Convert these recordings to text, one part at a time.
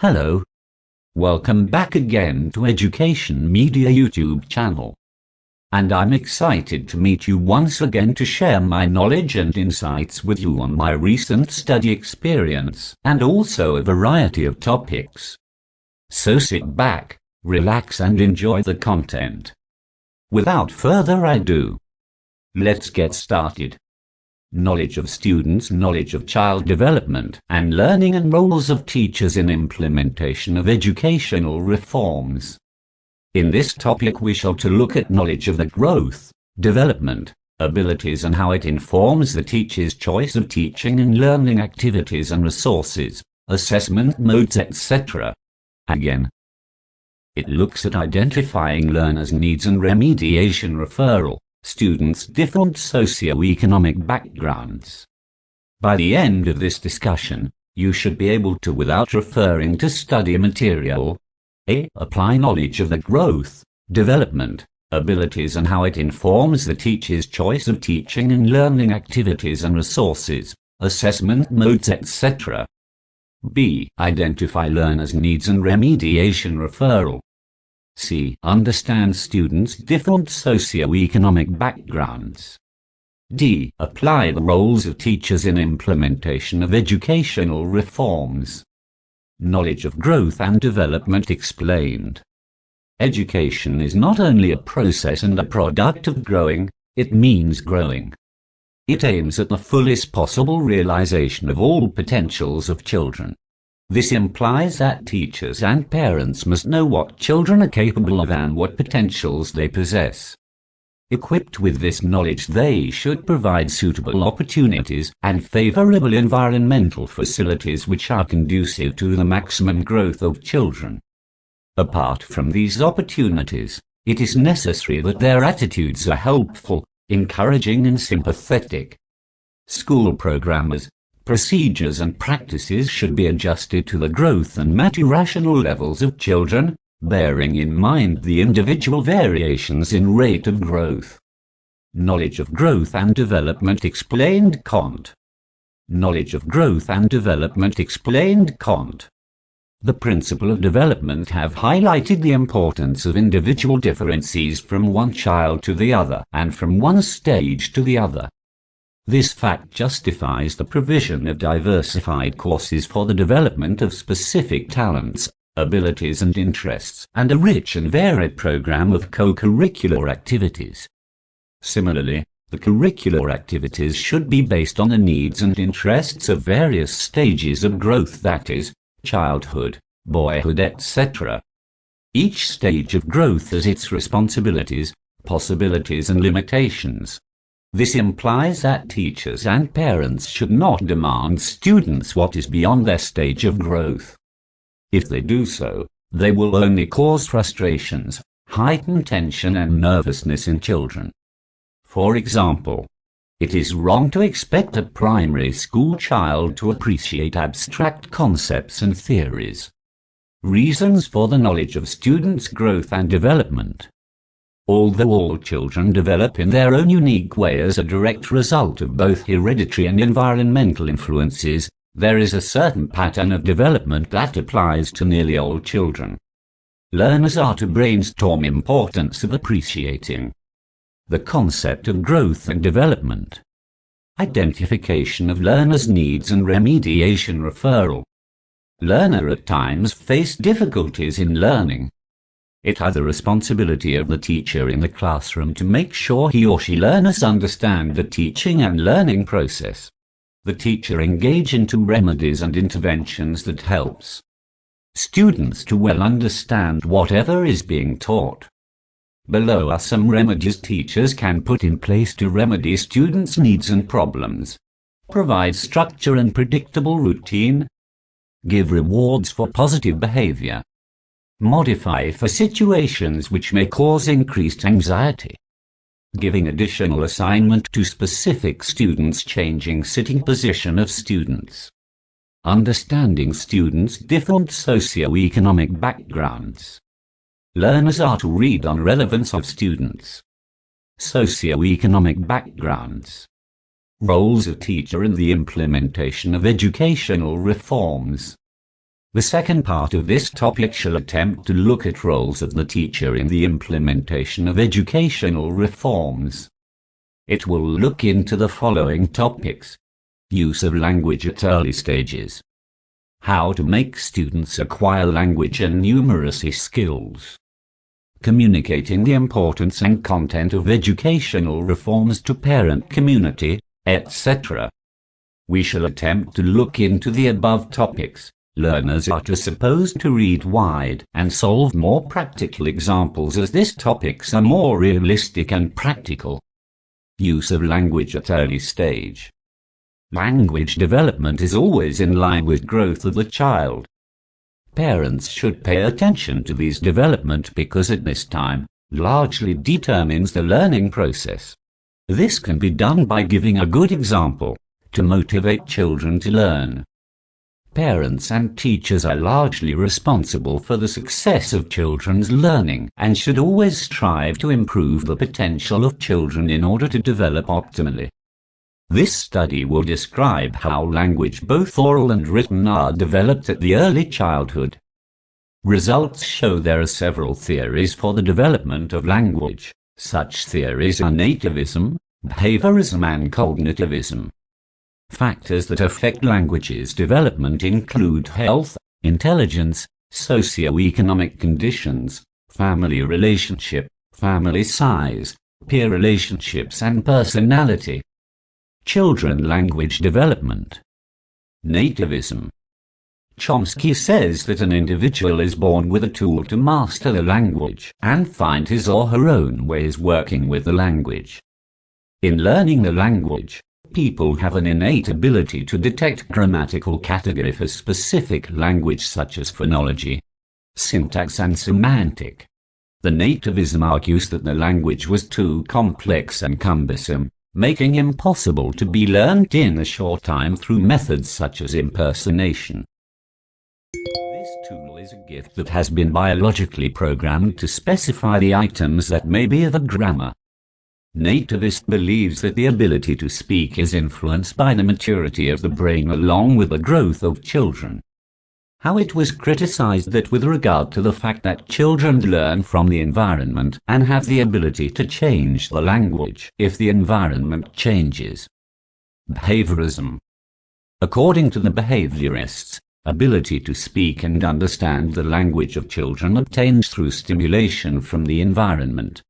Hello. Welcome back again to Education Media YouTube channel. And I'm excited to meet you once again to share my knowledge and insights with you on my recent study experience and also a variety of topics. So sit back, relax and enjoy the content. Without further ado, let's get started. Knowledge of students, knowledge of child development and learning, and roles of teachers in implementation of educational reforms. In this topic we shall to look at knowledge of the growth, development, abilities and how it informs the teacher's choice of teaching and learning activities and resources, assessment modes, etc. Again, it looks at identifying learners' needs and remediation referral. Students' different socio-economic backgrounds. By the end of this discussion, you should be able to, without referring to study material, A. Apply knowledge of the growth, development, abilities and how it informs the teacher's choice of teaching and learning activities and resources, assessment modes, etc. B. Identify learners' needs and remediation referral. C. Understand students' different socio-economic backgrounds. D. Apply the roles of teachers in implementation of educational reforms. Knowledge of growth and development explained. Education is not only a process and a product of growing, it means growing. It aims at the fullest possible realization of all potentials of children. This implies that teachers and parents must know what children are capable of and what potentials they possess. Equipped with this knowledge, they should provide suitable opportunities and favorable environmental facilities which are conducive to the maximum growth of children. Apart from these opportunities, it is necessary that their attitudes are helpful, encouraging and sympathetic. School programmers, procedures and practices should be adjusted to the growth and maturational levels of children, bearing in mind the individual variations in rate of growth. Knowledge of growth and development explained. Cont. Knowledge of growth and development explained. Cont. The principle of development have highlighted the importance of individual differences from one child to the other and from one stage to the other. This fact justifies the provision of diversified courses for the development of specific talents, abilities and interests, and a rich and varied program of co-curricular activities. Similarly, the curricular activities should be based on the needs and interests of various stages of growth, that is, childhood, boyhood, etc. Each stage of growth has its responsibilities, possibilities and limitations. This implies that teachers and parents should not demand students what is beyond their stage of growth. If they do so, they will only cause frustrations, heighten tension and nervousness in children. For example, it is wrong to expect a primary school child to appreciate abstract concepts and theories. Reasons for the knowledge of students' growth and development. Although all children develop in their own unique way as a direct result of both hereditary and environmental influences, there is a certain pattern of development that applies to nearly all children. Learners are to brainstorm the importance of appreciating the concept of growth and development. Identification of learners' needs and remediation referral. Learner at times face difficulties in learning. It is the responsibility of the teacher in the classroom to make sure he or she learners understand the teaching and learning process. The teacher engage into remedies and interventions that helps students to well understand whatever is being taught. Below are some remedies teachers can put in place to remedy students' needs and problems. Provide structure and predictable routine. Give rewards for positive behavior. Modify for situations which may cause increased anxiety. Giving additional assignment to specific students, changing sitting position of students. Understanding students' different socio-economic backgrounds. Learners are to read on relevance of students' socio-economic backgrounds. Roles of teacher in the implementation of educational reforms. The second part of this topic shall attempt to look at roles of the teacher in the implementation of educational reforms. It will look into the following topics: use of language at early stages, how to make students acquire language and numeracy skills, communicating the importance and content of educational reforms to parent community, etc. We shall attempt to look into the above topics. Learners are supposed to read wide and solve more practical examples, as these topics are more realistic and practical. Use of language at early stage. Language development is always in line with growth of the child. Parents should pay attention to these development because at this time largely determines the learning process. This can be done by giving a good example to motivate children to learn. Parents and teachers are largely responsible for the success of children's learning and should always strive to improve the potential of children in order to develop optimally. This study will describe how language, both oral and written, are developed at the early childhood. Results show there are several theories for the development of language. Such theories are nativism, behaviorism and cognitivism. Factors that affect language's development include health, intelligence, socio-economic conditions, family relationship, family size, peer relationships and personality. Children language development. Nativism. Chomsky says that an individual is born with a tool to master the language and find his or her own ways working with the language. In learning the language, people have an innate ability to detect grammatical category for specific language such as phonology, syntax and semantic. The nativism argues that the language was too complex and cumbersome, making it impossible to be learned in a short time through methods such as impersonation. This tool is a gift that has been biologically programmed to specify the items that may be of a grammar. Nativist believes that the ability to speak is influenced by the maturity of the brain along with the growth of children. How it was criticized that with regard to the fact that children learn from the environment and have the ability to change the language if the environment changes. Behaviorism. According to the behaviorists, ability to speak and understand the language of children obtains through stimulation from the environment.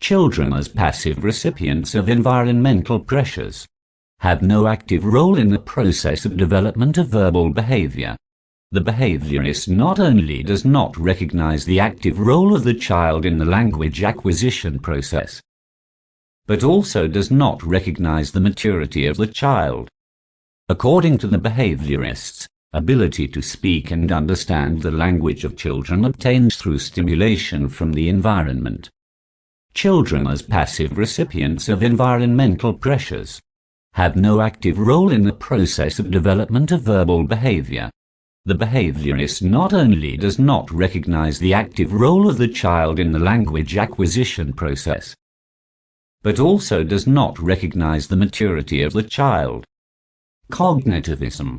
Children, as passive recipients of environmental pressures, have no active role in the process of development of verbal behavior. The behaviorist not only does not recognize the active role of the child in the language acquisition process, but also does not recognize the maturity of the child. According to the behaviorists, ability to speak and understand the language of children obtains through stimulation from the environment. Children, as passive recipients of environmental pressures, have no active role in the process of development of verbal behavior. The behaviorist not only does not recognize the active role of the child in the language acquisition process, but also does not recognize the maturity of the child. Cognitivism.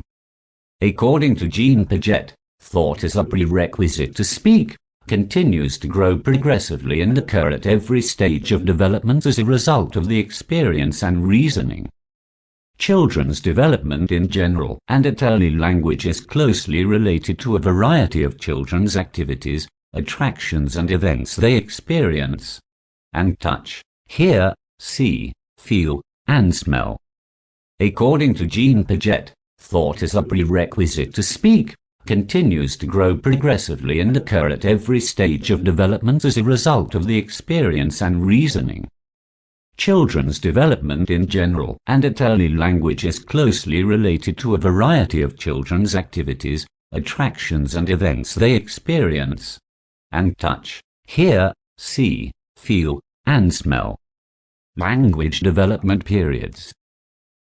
According to Jean Piaget, thought is a prerequisite to speak, continues to grow progressively and occur at every stage of development as a result of the experience and reasoning. Children's development in general and at early language is closely related to a variety of children's activities, attractions and events they experience and touch, hear, see, feel, and smell. According to Jean Piaget, thought is a prerequisite to speak, continues to grow progressively and occur at every stage of development as a result of the experience and reasoning. Children's development in general and at early language is closely related to a variety of children's activities, attractions and events they experience and touch, hear, see, feel, and smell. Language development periods.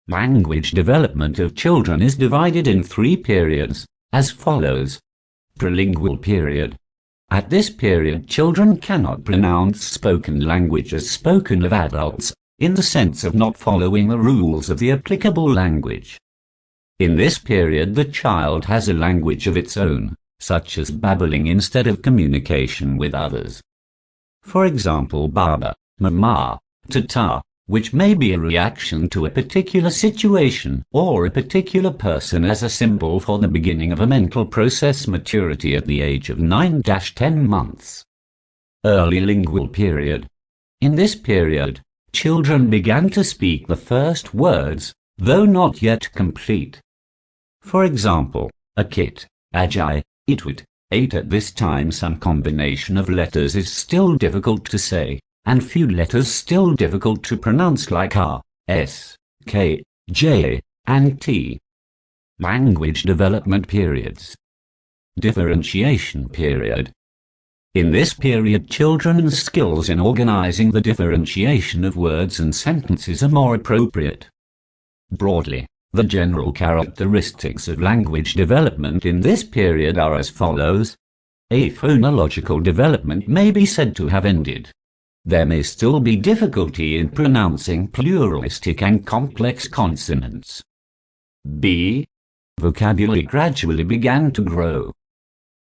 Language development of children is divided in 3 periods, as follows. Prelingual period. At this period, children cannot pronounce spoken language as spoken of adults, in the sense of not following the rules of the applicable language. In this period the child has a language of its own, such as babbling instead of communication with others. For example, baba, mama, tata, which may be a reaction to a particular situation or a particular person, as a symbol for the beginning of a mental process maturity at the age of 9–10 months. Early lingual period. In this period, children began to speak the first words, though not yet complete. For example, a kit, ajai, itwit, ate. At this time some combination of letters is still difficult to say, and few letters still difficult to pronounce, like R, S, K, J, and T. Language development periods. Differentiation period. In this period children's skills in organizing the differentiation of words and sentences are more appropriate. Broadly, the general characteristics of language development in this period are as follows. A phonological development may be said to have ended. There may still be difficulty in pronouncing pluralistic and complex consonants. B. Vocabulary gradually began to grow.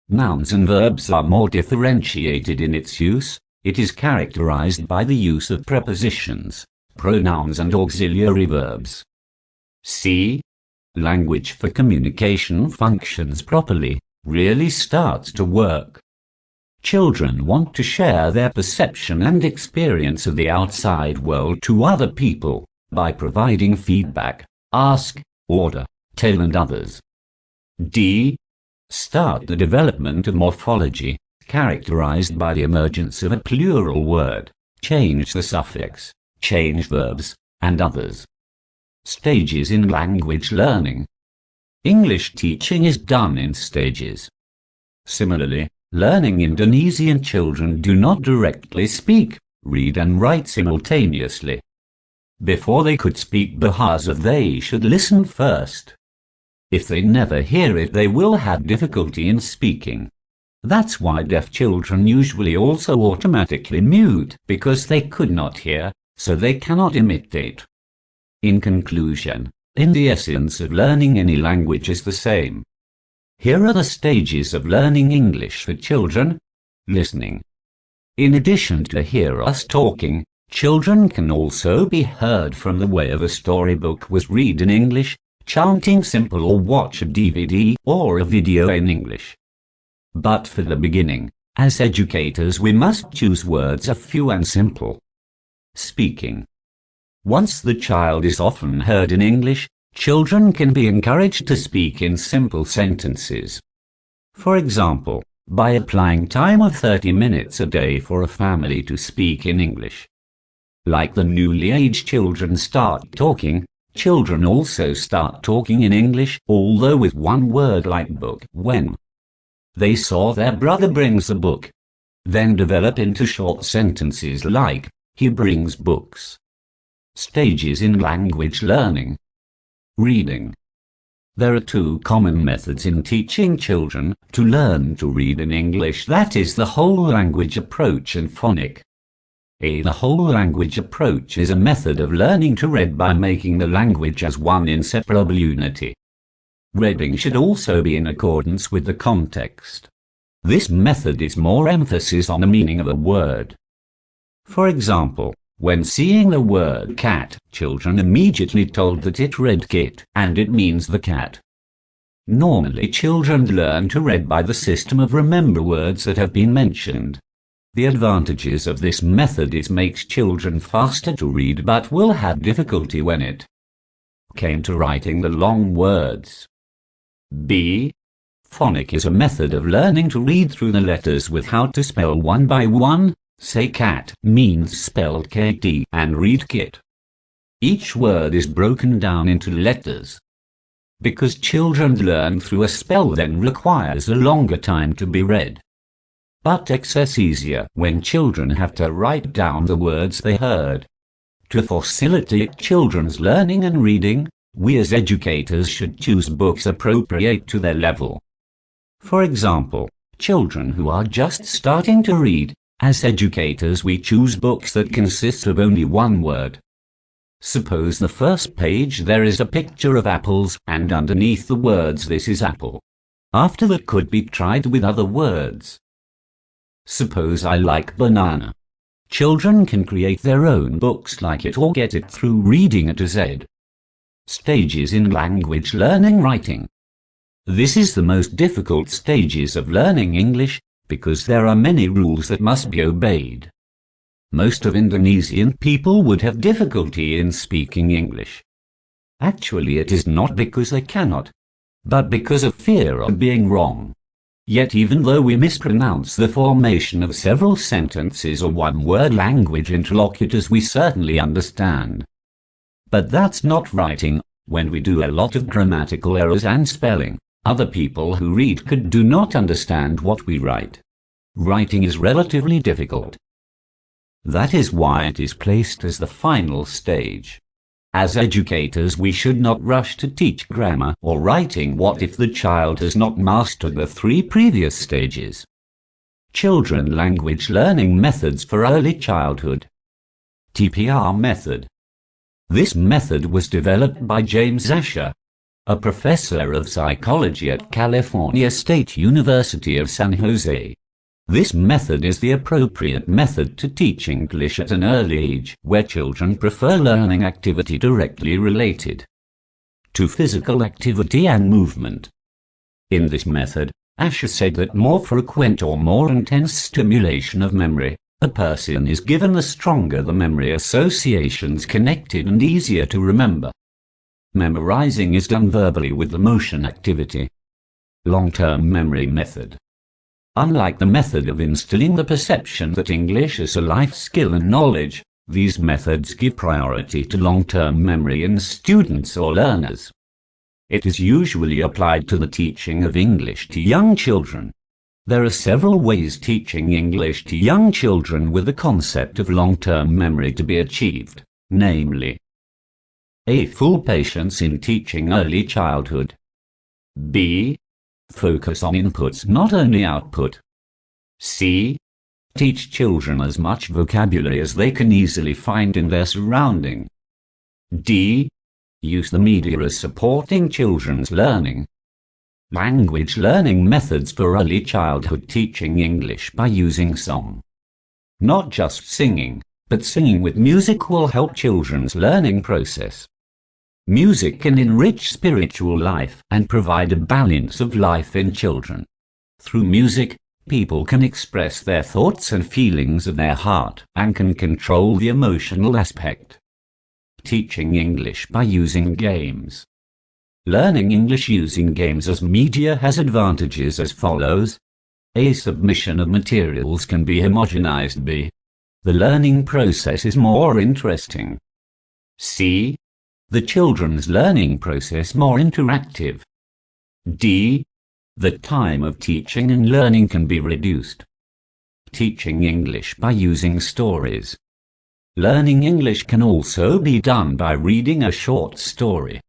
Nouns and verbs are more differentiated in its use. It is characterized by the use of prepositions, pronouns and auxiliary verbs. C. Language for communication functions properly, really starts to work. Children want to share their perception and experience of the outside world to other people, by providing feedback, ask, order, tell and others. D. Start the development of morphology, characterized by the emergence of a plural word, change the suffix, change verbs, and others. Stages in language learning. English teaching is done in stages. Similarly, learning Indonesian children do not directly speak, read and write simultaneously. Before they could speak Bahasa, they should listen first. If they never hear it, they will have difficulty in speaking. That's why deaf children usually also automatically mute, because they could not hear, so they cannot imitate. In conclusion, the essence of learning any language is the same. Here are the stages of learning English for children. Listening. In addition to hear us talking, children can also be heard from the way of a storybook was read in English, chanting simple, or watch a DVD or a video in English. But for the beginning, as educators, we must choose words are few and simple. Speaking. Once the child is often heard in English, children can be encouraged to speak in simple sentences. For example, by applying time of 30 minutes a day for a family to speak in English. Like the newly aged children start talking, children also start talking in English, although with one word, like book. When they saw their brother brings a book, then develop into short sentences like, he brings books. Stages in language learning. Reading. There are two common methods in teaching children to learn to read in English, that is the whole language approach and phonic. The whole language approach is a method of learning to read by making the language as one inseparable unity. Reading should also be in accordance with the context. This method is more emphasis on the meaning of a word. For example, when seeing the word cat, children immediately told that it read kit, and it means the cat. Normally children learn to read by the system of remember words that have been mentioned. The advantages of this method is makes children faster to read, but will have difficulty when it came to writing the long words. B. Phonic is a method of learning to read through the letters with how to spell one by one. Say cat means spelled KT and read kit. Each word is broken down into letters. Because children learn through a spell, then requires a longer time to be read. But access easier when children have to write down the words they heard. To facilitate children's learning and reading, we as educators should choose books appropriate to their level. For example, children who are just starting to read, as educators we choose books that consist of only one word. Suppose the first page there is a picture of apples and underneath the words "This is apple." After that could be tried with other words. Suppose I like banana. Children can create their own books like it or get it through reading A to Z. Stages in language learning: writing. This is the most difficult stages of learning English because there are many rules that must be obeyed. Most of Indonesian people would have difficulty in speaking English. Actually, it is not because they cannot, but because of fear of being wrong. Yet even though we mispronounce the formation of several sentences or one-word language interlocutors, we certainly understand. But that's not writing. When we do a lot of grammatical errors and spelling, other people who read do not understand what we write. Writing is relatively difficult. That is why it is placed as the final stage. As educators, we should not rush to teach grammar or writing. What if the child has not mastered the 3 previous stages? Children language learning methods for early childhood. TPR method. This method was developed by James Asher, a professor of psychology at California State University of San Jose. This method is the appropriate method to teach English at an early age, where children prefer learning activity directly related to physical activity and movement. In this method, Asher said that more frequent or more intense stimulation of memory a person is given, the stronger the memory associations connected and easier to remember. Memorizing is done verbally with the motion activity. Long-term memory method. Unlike the method of instilling the perception that English is a life skill and knowledge, these methods give priority to long-term memory in students or learners. It is usually applied to the teaching of English to young children. There are several ways teaching English to young children with the concept of long-term memory to be achieved, namely: A. Full patience in teaching early childhood. B. Focus on inputs, not only output. C. Teach children as much vocabulary as they can easily find in their surrounding. D. Use the media as supporting children's learning. Language learning methods for early childhood: teaching English by using song. Not just singing, but singing with music will help children's learning process. Music can enrich spiritual life and provide a balance of life in children. Through music, people can express their thoughts and feelings of their heart and can control the emotional aspect. Teaching English by using games. Learning English using games as media has advantages as follows. A. Submission of materials can be homogenized. B. The learning process is more interesting. C. The children's learning process more interactive. D. The time of teaching and learning can be reduced. Teaching English by using stories. Learning English can also be done by reading a short story.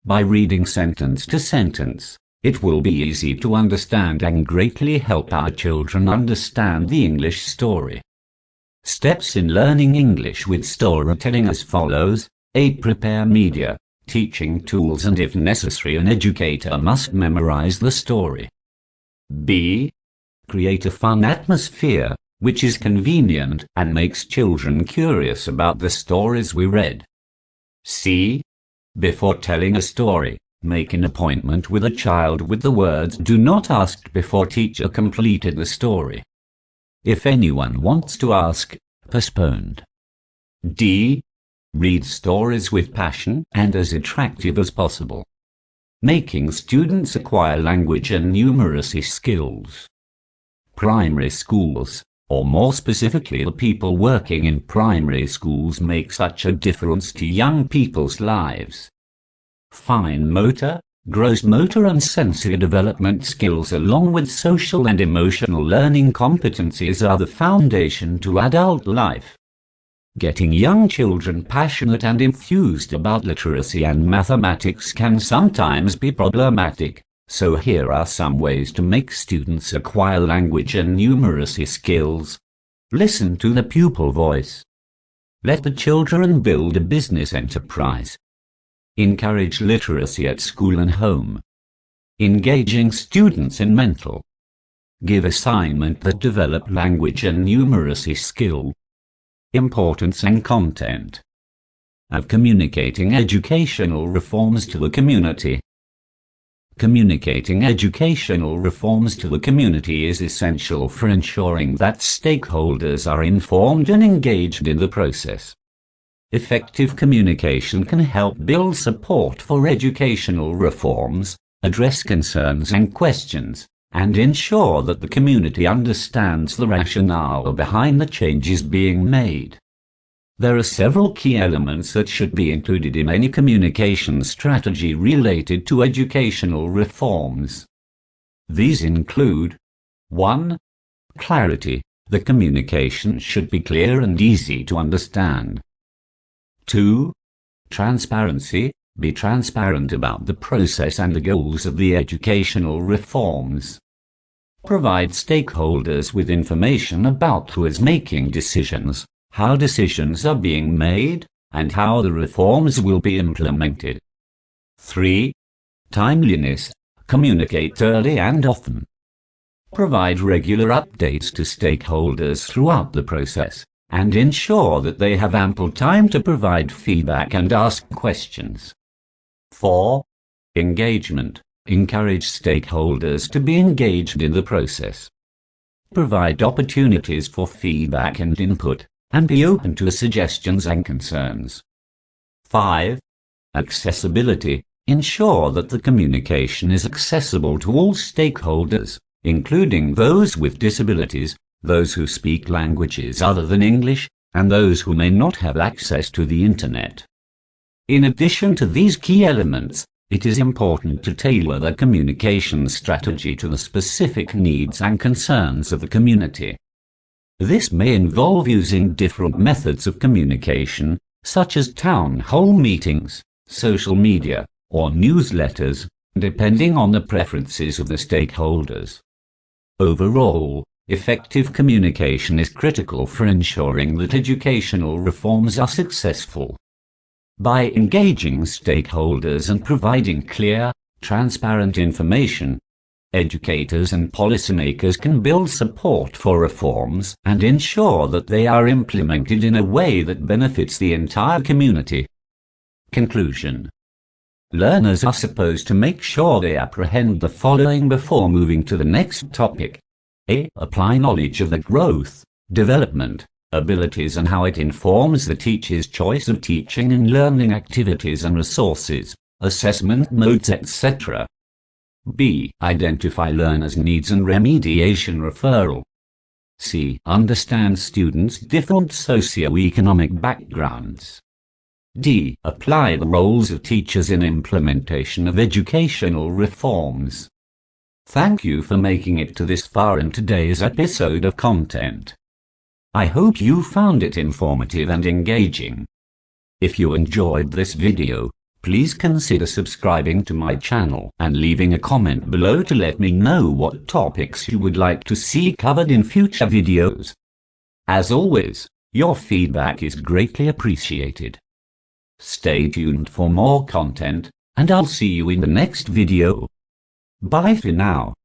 By reading sentence to sentence, it will be easy to understand and greatly help our children understand the English story. Steps in learning English with storytelling as follows. A. Prepare media, teaching tools, and if necessary an educator must memorize the story. B. Create a fun atmosphere, which is convenient and makes children curious about the stories we read. C. Before telling a story, make an appointment with a child with the words "Do not ask" before teacher completed the story. If anyone wants to ask, postponed. D. Read stories with passion and as attractive as possible, making students acquire language and numeracy skills. Primary schools, or more specifically the people working in primary schools, make such a difference to young people's lives. Fine motor, gross motor and sensory development skills along with social and emotional learning competencies are the foundation to adult life. Getting young children passionate and enthused about literacy and mathematics can sometimes be problematic, so here are some ways to make students acquire language and numeracy skills. Listen to the pupil voice. Let the children build a business enterprise. Encourage literacy at school and home. Engaging students in mental. Give assignment that develop language and numeracy skill. Importance and content of communicating educational reforms to the community. Communicating educational reforms to the community is essential for ensuring that stakeholders are informed and engaged in the process. Effective communication can help build support for educational reforms, address concerns and questions, and ensure that the community understands the rationale behind the changes being made. There are several key elements that should be included in any communication strategy related to educational reforms. These include: 1. Clarity. The communication should be clear and easy to understand. 2. Transparency. Be transparent about the process and the goals of the educational reforms. Provide stakeholders with information about who is making decisions, how decisions are being made, and how the reforms will be implemented. 3. Timeliness. Communicate early and often. Provide regular updates to stakeholders throughout the process, and ensure that they have ample time to provide feedback and ask questions. 4. Engagement. Encourage stakeholders to be engaged in the process. Provide opportunities for feedback and input, and be open to suggestions and concerns. 5. Accessibility. Ensure that the communication is accessible to all stakeholders, including those with disabilities, those who speak languages other than English, and those who may not have access to the Internet. In addition to these key elements, it is important to tailor the communication strategy to the specific needs and concerns of the community. This may involve using different methods of communication, such as town hall meetings, social media, or newsletters, depending on the preferences of the stakeholders. Overall, effective communication is critical for ensuring that educational reforms are successful. By engaging stakeholders and providing clear, transparent information, educators and policymakers can build support for reforms and ensure that they are implemented in a way that benefits the entire community. Conclusion. Learners are supposed to make sure they apprehend the following before moving to the next topic. A. Apply knowledge of the growth, development, abilities and how it informs the teacher's choice of teaching and learning activities and resources, assessment modes, etc. B. Identify learners' needs and remediation referral. C. Understand students' different socio-economic backgrounds. D. Apply the roles of teachers in implementation of educational reforms. Thank you for making it to this far in today's episode of content. I hope you found it informative and engaging. If you enjoyed this video, please consider subscribing to my channel and leaving a comment below to let me know what topics you would like to see covered in future videos. As always, your feedback is greatly appreciated. Stay tuned for more content, and I'll see you in the next video. Bye for now.